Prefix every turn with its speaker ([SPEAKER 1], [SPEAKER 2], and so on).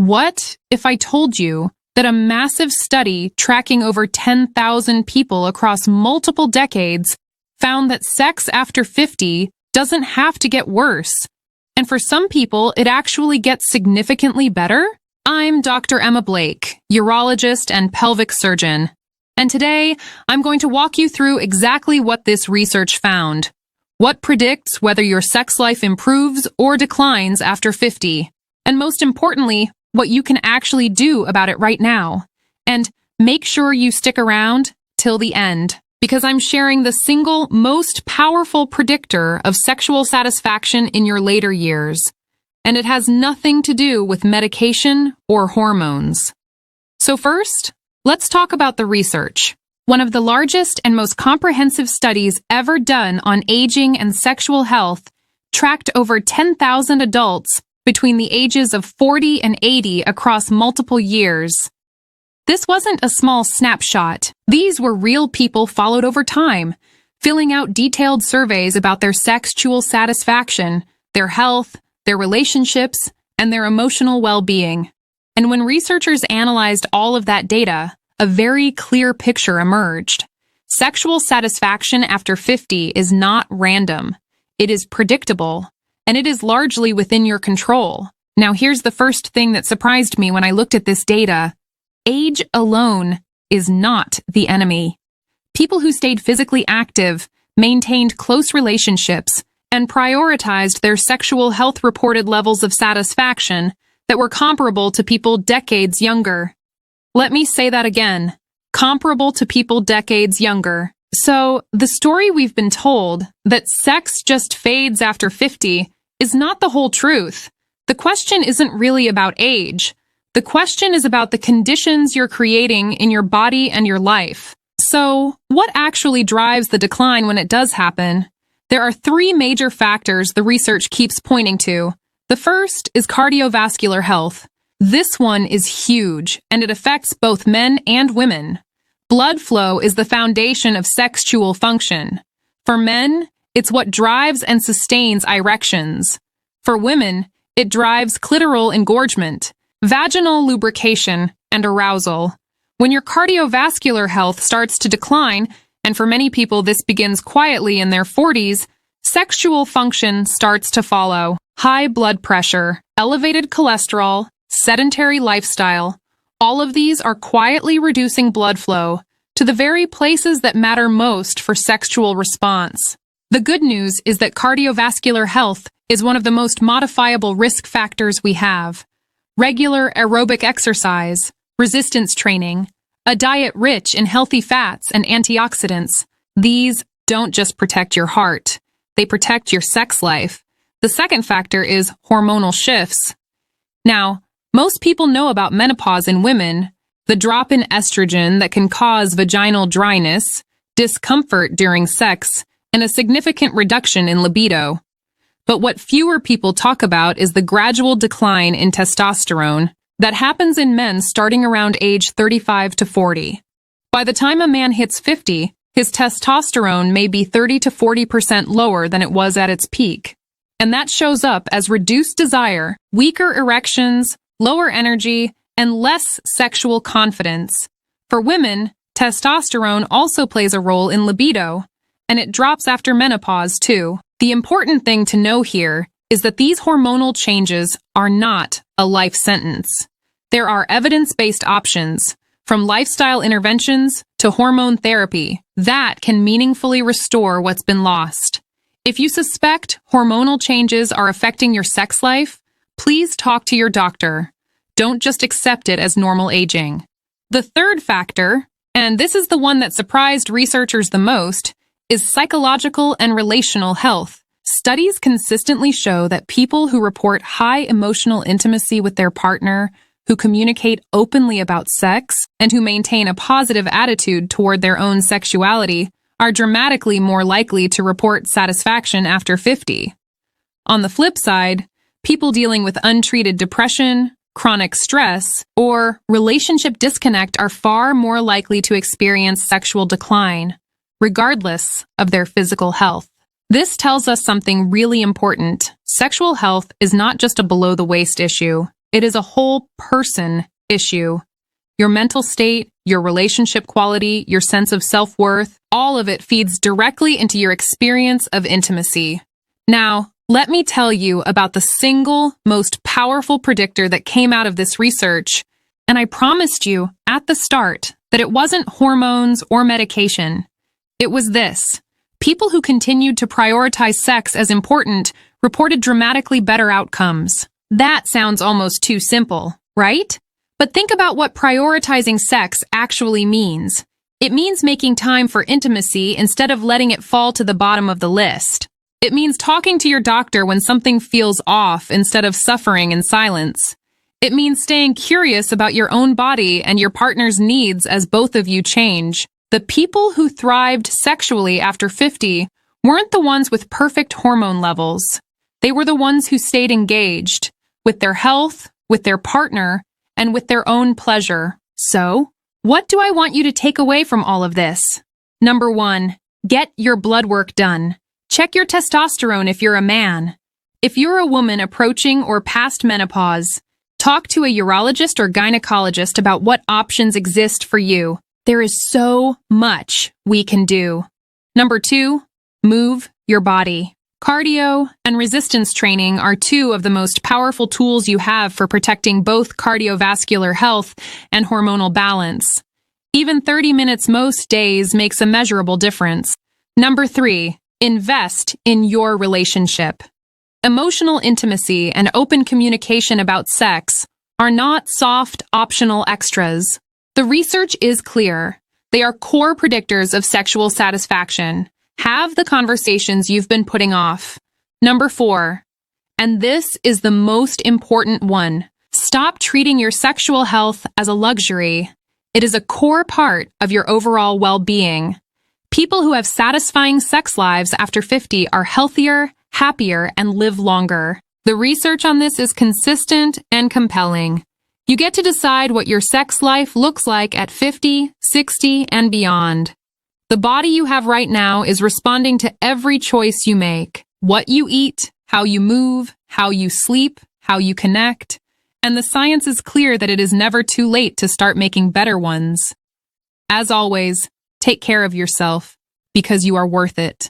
[SPEAKER 1] What if I told you that a massive study tracking over 10,000 people across multiple decades found that sex after 50 doesn't have to get worse, and for some people, it actually gets significantly better? I'm Dr. Emma Blake, urologist and pelvic surgeon, and today I'm going to walk you through exactly what this research found, what predicts whether your sex life improves or declines after 50, and most importantly, what you can actually do about it right now. And make sure you stick around till the end, because I'm sharing the single most powerful predictor of sexual satisfaction in your later years. And it has nothing to do with medication or hormones. So first, let's talk about the research. One of the largest and most comprehensive studies ever done on aging and sexual health tracked over 10,000 adults between the ages of 40 and 80 across multiple years. This wasn't a small snapshot. These were real people followed over time, filling out detailed surveys about their sexual satisfaction, their health, their relationships, and their emotional well-being. And when researchers analyzed all of that data, a very clear picture emerged. Sexual satisfaction after 50 is not random. It is predictable, and it is largely within your control. Now, here's the first thing that surprised me when I looked at this data. Age alone is not the enemy. People who stayed physically active, maintained close relationships, and prioritized their sexual health reported levels of satisfaction that were comparable to people decades younger. Let me say that again. Comparable to people decades younger. So, the story we've been told, that sex just fades after 50, is not the whole truth. The question isn't really about age. The question is about the conditions you're creating in your body and your life. So, what actually drives the decline when it does happen? There are three major factors the research keeps pointing to. The first is cardiovascular health. This one is huge, and it affects both men and women. Blood flow is the foundation of sexual function. For men, it's what drives and sustains erections. For women, it drives clitoral engorgement, vaginal lubrication, and arousal. When your cardiovascular health starts to decline, and for many people this begins quietly in their 40s, sexual function starts to follow. High blood pressure, elevated cholesterol, sedentary lifestyle, all of these are quietly reducing blood flow to the very places that matter most for sexual response. The good news is that cardiovascular health is one of the most modifiable risk factors we have. Regular aerobic exercise, resistance training, a diet rich in healthy fats and antioxidants, these don't just protect your heart, they protect your sex life. The second factor is hormonal shifts. Now, most people know about menopause in women, the drop in estrogen that can cause vaginal dryness, discomfort during sex, and a significant reduction in libido. But what fewer people talk about is the gradual decline in testosterone that happens in men starting around age 35 to 40. By the time a man hits 50, his testosterone may be 30 to 40% lower than it was at its peak. And that shows up as reduced desire, weaker erections, lower energy, and less sexual confidence. For women, testosterone also plays a role in libido, and it drops after menopause too. The important thing to know here is that these hormonal changes are not a life sentence. There are evidence-based options, from lifestyle interventions to hormone therapy, that can meaningfully restore what's been lost. If you suspect hormonal changes are affecting your sex life, please talk to your doctor. Don't just accept it as normal aging. The third factor, and this is the one that surprised researchers the most, is psychological and relational health. Studies consistently show that people who report high emotional intimacy with their partner, who communicate openly about sex, and who maintain a positive attitude toward their own sexuality are dramatically more likely to report satisfaction after 50. On the flip side, people dealing with untreated depression, chronic stress, or relationship disconnect are far more likely to experience sexual decline, regardless of their physical health. This tells us something really important. Sexual health is not just a below-the-waist issue. It is a whole person issue. Your mental state, your relationship quality, your sense of self-worth, all of it feeds directly into your experience of intimacy. Now, let me tell you about the single most powerful predictor that came out of this research. And I promised you at the start that it wasn't hormones or medication. It was this. People who continued to prioritize sex as important reported dramatically better outcomes. That sounds almost too simple, right? But think about what prioritizing sex actually means. It means making time for intimacy instead of letting it fall to the bottom of the list. It means talking to your doctor when something feels off instead of suffering in silence. It means staying curious about your own body and your partner's needs as both of you change. The people who thrived sexually after 50 weren't the ones with perfect hormone levels. They were the ones who stayed engaged with their health, with their partner, and with their own pleasure. So, what do I want you to take away from all of this? Number 1, get your blood work done. Check your testosterone if you're a man. If you're a woman approaching or past menopause, talk to a urologist or gynecologist about what options exist for you. There is so much we can do. Number 2, move your body. Cardio and resistance training are 2 of the most powerful tools you have for protecting both cardiovascular health and hormonal balance. Even 30 minutes most days makes a measurable difference. Number 3, invest in your relationship. Emotional intimacy and open communication about sex are not soft, optional extras. The research is clear. They are core predictors of sexual satisfaction. Have the conversations you've been putting off. Number 4, and this is the most important one, stop treating your sexual health as a luxury. It is a core part of your overall well-being. People who have satisfying sex lives after 50 are healthier, happier, and live longer. The research on this is consistent and compelling. You get to decide what your sex life looks like at 50, 60, and beyond. The body you have right now is responding to every choice you make. What you eat, how you move, how you sleep, how you connect. And the science is clear that it is never too late to start making better ones. As always, take care of yourself, because you are worth it.